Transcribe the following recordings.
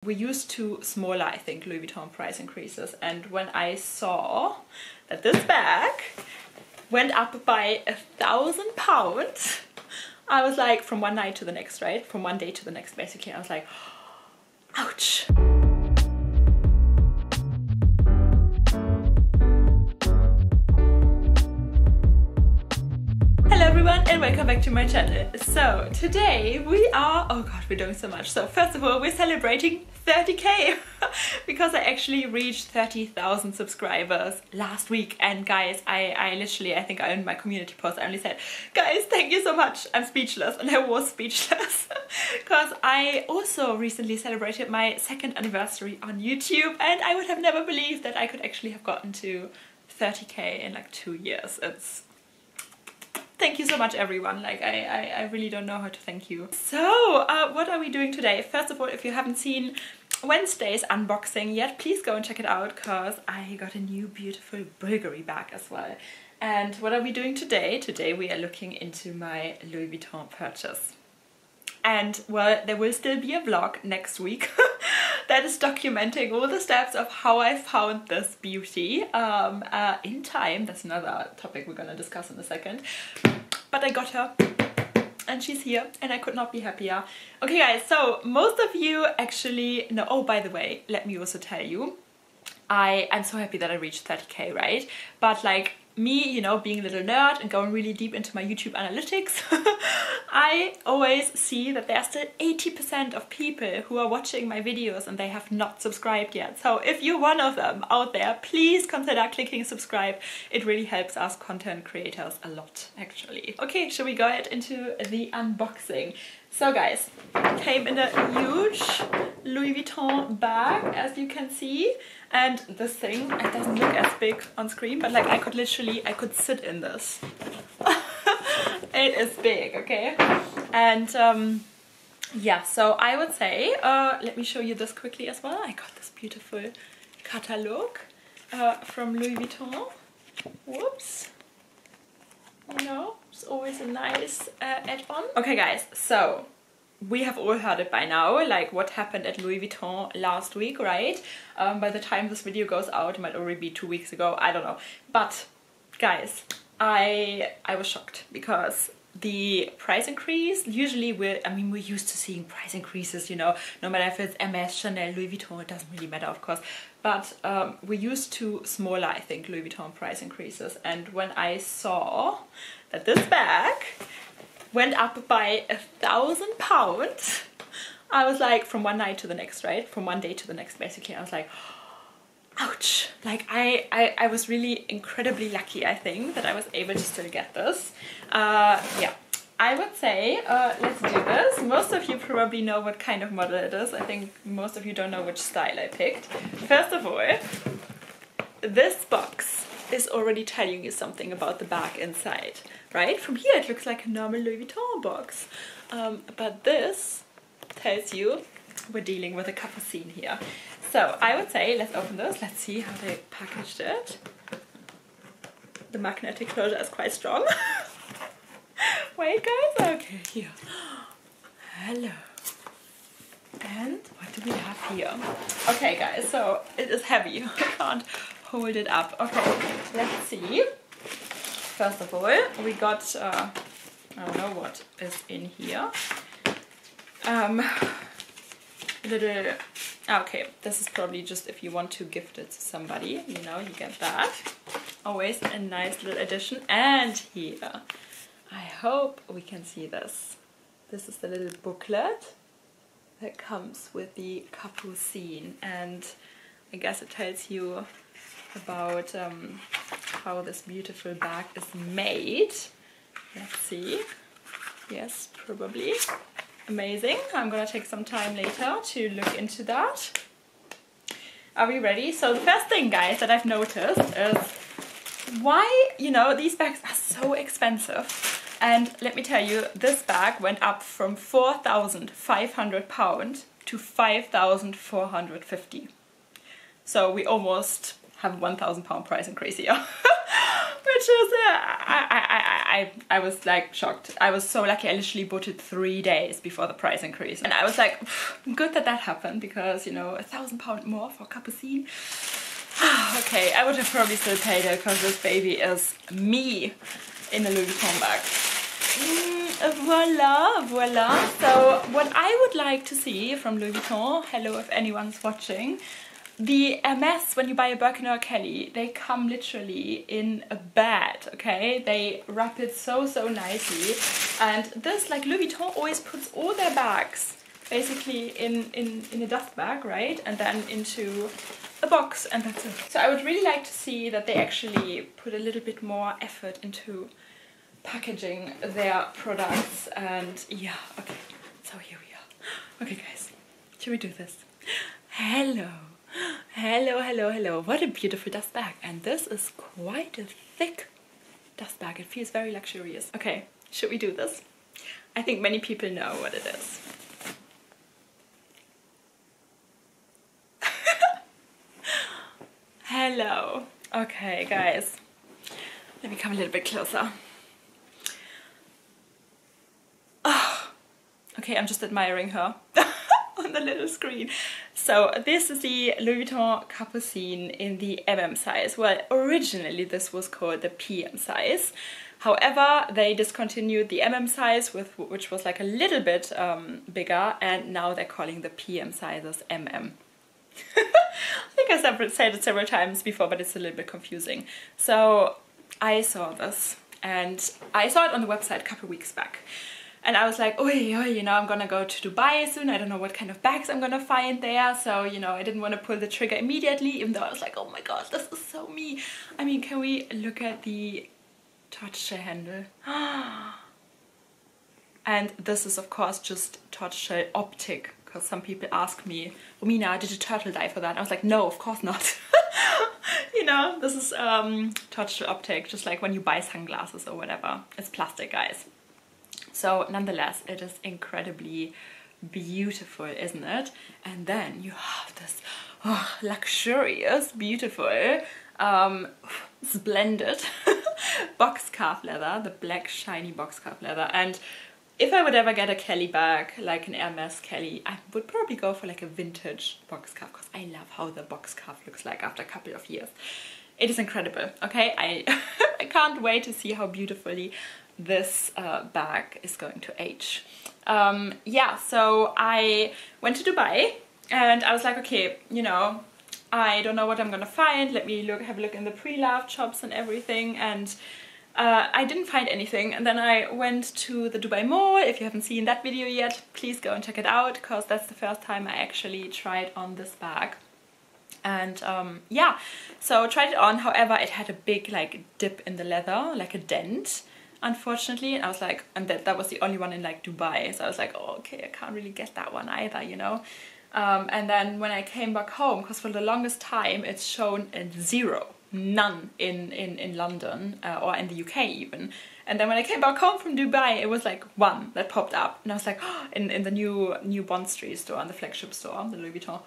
We're used to smaller, I think, Louis Vuitton price increases, and when I saw that this bag went up by £1,000, I was like, from one night to the next, right? From one day to the next, basically. I was like, ouch. Hello everyone and welcome back to my channel. So today we are, oh god, we're doing so much. So first of all, we're celebrating 30k because I actually reached 30,000 subscribers last week. And guys, I literally, I think I in my community post I only said, guys, thank you so much. I'm speechless, and I was speechless because I also recently celebrated my 2nd anniversary on YouTube, and I would have never believed that I could actually have gotten to 30k in like 2 years. Thank you so much, everyone. Like, I really don't know how to thank you. So, what are we doing today? First of all, if you haven't seen Wednesday's unboxing yet, please go and check it out because I got a new beautiful Bvlgari bag as well. And what are we doing today? Today we are looking into my Louis Vuitton purchase. And, well, there will still be a vlog next week that is documenting all the steps of how I found this beauty in time. That's another topic we're gonna discuss in a second. But I got her, and she's here, and I could not be happier. Okay guys, so most of you actually know, oh, by the way, let me also tell you, I'm so happy that I reached 30k, right? But like, me, you know, being a little nerd and going really deep into my YouTube analytics, I always see that there's still 80% of people who are watching my videos and they have not subscribed yet. So if you're one of them out there, please consider clicking subscribe. It really helps us content creators a lot, actually. Okay, shall we go ahead into the unboxing? So guys, came in a huge Louis Vuitton bag, as you can see. And this thing, it doesn't look as big on screen, but like I could sit in this. It is big, okay? And yeah, so I would say, let me show you this quickly as well. I got this beautiful catalogue from Louis Vuitton. Whoops. You know, it's always a nice add-on. Okay guys, so we have all heard it by now, like what happened at Louis Vuitton last week, right? By the time this video goes out, it might already be 2 weeks ago, I don't know. But guys, I was shocked because the price increase, usually we're used to seeing price increases, you know, no matter if it's Hermes, Chanel, Louis Vuitton, it doesn't really matter, of course. But we're used to smaller, I think, Louis Vuitton price increases. And when I saw that this bag went up by £1,000, I was like, from one night to the next, right? From one day to the next, basically. I was like, ouch. Like, I was really incredibly lucky, I think, that I was able to still get this. Yeah, I would say, let's do this. Most of you probably know what kind of model it is. I think most of you don't know which style I picked. First of all, this box is already telling you something about the bag inside, right? From here it looks like a normal Louis Vuitton box, but this tells you we're dealing with a cover scene here. So I would say let's open this, let's see how they packaged it. The magnetic closure is quite strong. Wait guys, okay, here. Hello. And what do we have here? Okay guys, so it is heavy. I can't hold it up. Okay, let's see. First of all, we got, I don't know what is in here. Little, okay, this is probably just if you want to gift it to somebody, you know, you get that. Always a nice little addition. And here, I hope we can see this. This is the little booklet that comes with the capucine, and I guess it tells you about how this beautiful bag is made. Let's see. Yes, probably. Amazing. I'm gonna take some time later to look into that. Are we ready? So the first thing, guys, that I've noticed is why, you know, these bags are so expensive. And let me tell you, this bag went up from £4,500 to £5,450. So we almost have £1,000 price increase here. Which is, I was like shocked. I was so lucky. I literally bought it 3 days before the price increase. And I was like, good that that happened because, you know, £1,000 more for a Capucine. Okay, I would have probably still paid it because this baby is me in a Louis Vuitton bag. Voila, voila. So what I would like to see from Louis Vuitton, hello if anyone's watching, the Hermes, when you buy a Birkin or a Kelly, they come literally in a bed, okay? They wrap it so nicely. And this, like Louis Vuitton always puts all their bags basically in a dust bag, right? And then into a box, and that's it. So I would really like to see that they actually put a little bit more effort into packaging their products. And yeah, okay, so here we are. Okay guys, should we do this? Hello. Hello, hello, hello. What a beautiful dust bag. And this is quite a thick dust bag. It feels very luxurious. Okay, should we do this? I think many people know what it is. Hello. Okay, guys. Let me come a little bit closer. Oh. Okay, I'm just admiring her. On the little screen. So this is the Louis Vuitton Capucine in the MM size. Well, originally this was called the PM size. However, they discontinued the MM size, which was like a little bit bigger, and now they're calling the PM sizes MM. I think I said it several times before, but it's a little bit confusing. So I saw this, and I saw it on the website a couple of weeks back. And I was like, oh, you know, I'm gonna go to Dubai soon. I don't know what kind of bags I'm gonna find there. So, you know, I didn't want to pull the trigger immediately, even though I was like, oh my gosh, this is so me. I mean, can we look at the tortoiseshell handle? And this is, of course, just tortoiseshell optic, because some people ask me, Romina, did you turtle dye for that? And I was like, no, of course not. You know, this is tortoiseshell optic, just like when you buy sunglasses or whatever. It's plastic, guys. So nonetheless, it is incredibly beautiful, isn't it? And then you have this luxurious, beautiful, splendid box calf leather, the black shiny box calf leather. And if I would ever get a Kelly bag, like an Hermes Kelly, I would probably go for like a vintage box calf, because I love how the box calf looks like after a couple of years. It is incredible, okay? I can't wait to see how beautifully this bag is going to age. Yeah, so I went to Dubai and I was like, okay, you know, I don't know what I'm gonna find. Let me have a look in the pre-loved shops and everything. And I didn't find anything. And then I went to the Dubai Mall. If you haven't seen that video yet, please go and check it out, because that's the first time I actually tried on this bag. And yeah, so tried it on. However, it had a big like dip in the leather, like a dent, unfortunately. And I was like, and that was the only one in like Dubai. So I was like, oh, okay, I can't really get that one either, you know. And then when I came back home, because for the longest time it's shown a 0, none in London or in the UK even. And then when I came back home from Dubai, it was like 1 that popped up. And I was like, oh, in the new Bond Street store, the flagship store, the Louis Vuitton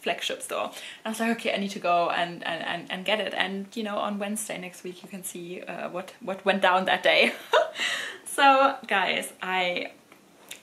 flagship store. And I was like, okay, I need to go and get it. And you know, on Wednesday next week you can see what went down that day. So guys, I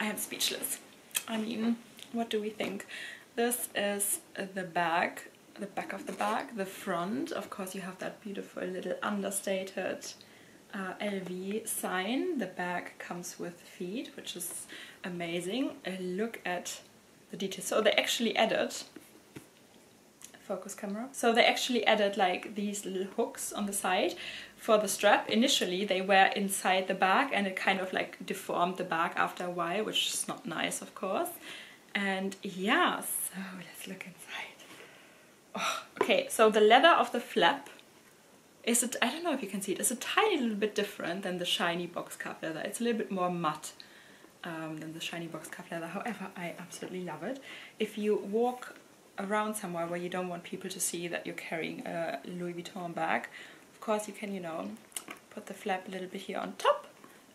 am speechless. I mean, what do we think? This is the bag, the back of the bag. The front, of course, you have that beautiful little understated LV sign. The bag comes with feet, which is amazing. Look at the details. So they actually added, focus camera. So they actually added like these little hooks on the side for the strap. Initially they were inside the bag and it kind of like deformed the bag after a while, which is not nice, of course. And yeah, so let's look inside. Oh, okay, so the leather of the flap is, I don't know if you can see it, it's a tiny little bit different than the shiny box calf leather. It's a little bit more matte than the shiny box calf leather. However, I absolutely love it. If you walk around somewhere where you don't want people to see that you're carrying a Louis Vuitton bag, of course you can, you know, put the flap a little bit here on top,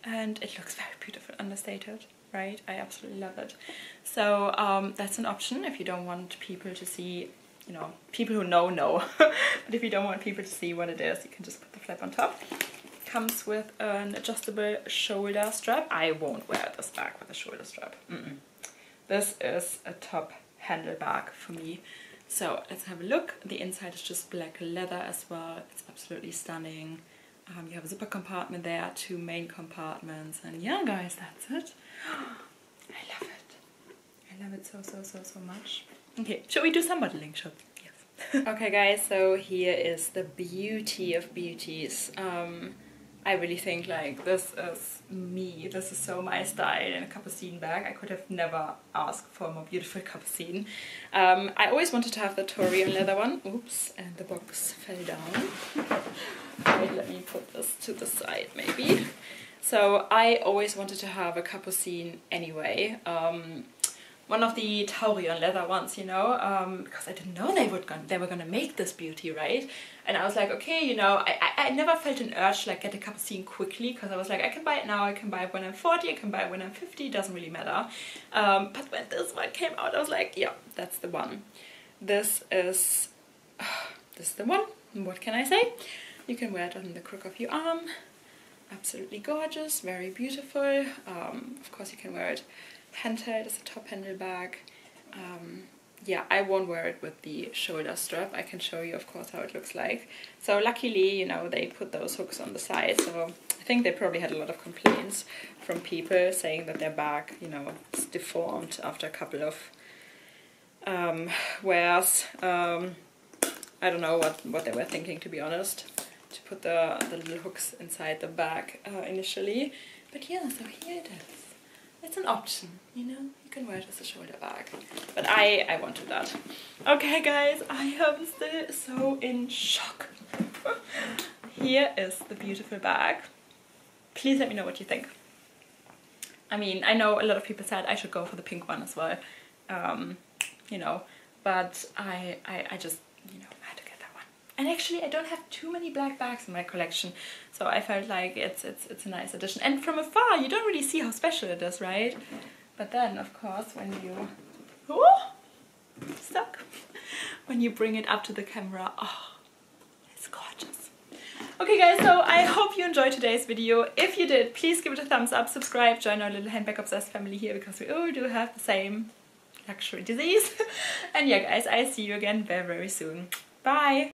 and it looks very beautiful, understated, right? I absolutely love it. So that's an option if you don't want people to see, you know, people who know. But if you don't want people to see what it is, you can just put the flap on top. comes with an adjustable shoulder strap. I won't wear this bag with a shoulder strap. This is a top handle bag for me. So let's have a look. The inside is just black leather as well. It's absolutely stunning. You have a zipper compartment there, 2 main compartments, and yeah guys, that's it. I love it. I love it so much. Okay, shall we do some modeling shots? Yes. Okay guys, so here is the beauty of beauties. I really think like this is me. This is so my style in a capucine bag. I could have never asked for a more beautiful capucine. I always wanted to have the Torian leather one. Oops, and the box fell down. Wait, let me put this to the side maybe. So I always wanted to have a capucine anyway. One of the Taurian leather ones, you know, because I didn't know they were gonna make this beauty, right? And I was like, okay, you know, I never felt an urge to like get a capucine quickly, because I was like, I can buy it now, I can buy it when I'm 40, I can buy it when I'm 50, it doesn't really matter. But when this one came out, I was like, yeah, that's the one. This is the one. What can I say? You can wear it on the crook of your arm. Absolutely gorgeous, very beautiful. Of course you can wear it handheld as a top handle bag. Yeah, I won't wear it with the shoulder strap. I can show you of course how it looks like. So luckily, you know, they put those hooks on the side, so I think they probably had a lot of complaints from people saying that their bag, you know, is deformed after a couple of wears. I don't know what they were thinking, to be honest, to put the little hooks inside the bag initially. But yeah, so here it is. It's an option, you know, you can wear it as a shoulder bag. But I wanted that. Okay guys, I am still so in shock. Here is the beautiful bag. Please let me know what you think. I mean, I know a lot of people said I should go for the pink one as well. You know, but I just, you know, had to get that one. And actually I don't have too many black bags in my collection, so I felt like it's a nice addition. And from afar you don't really see how special it is, right? But then of course when you when you bring it up to the camera, oh, it's gorgeous. Okay guys, so I hope you enjoyed today's video. If you did, please give it a thumbs up, subscribe, join our little handbag obsessed family here, because we all do have the same luxury disease. And yeah guys, I see you again very soon. Bye!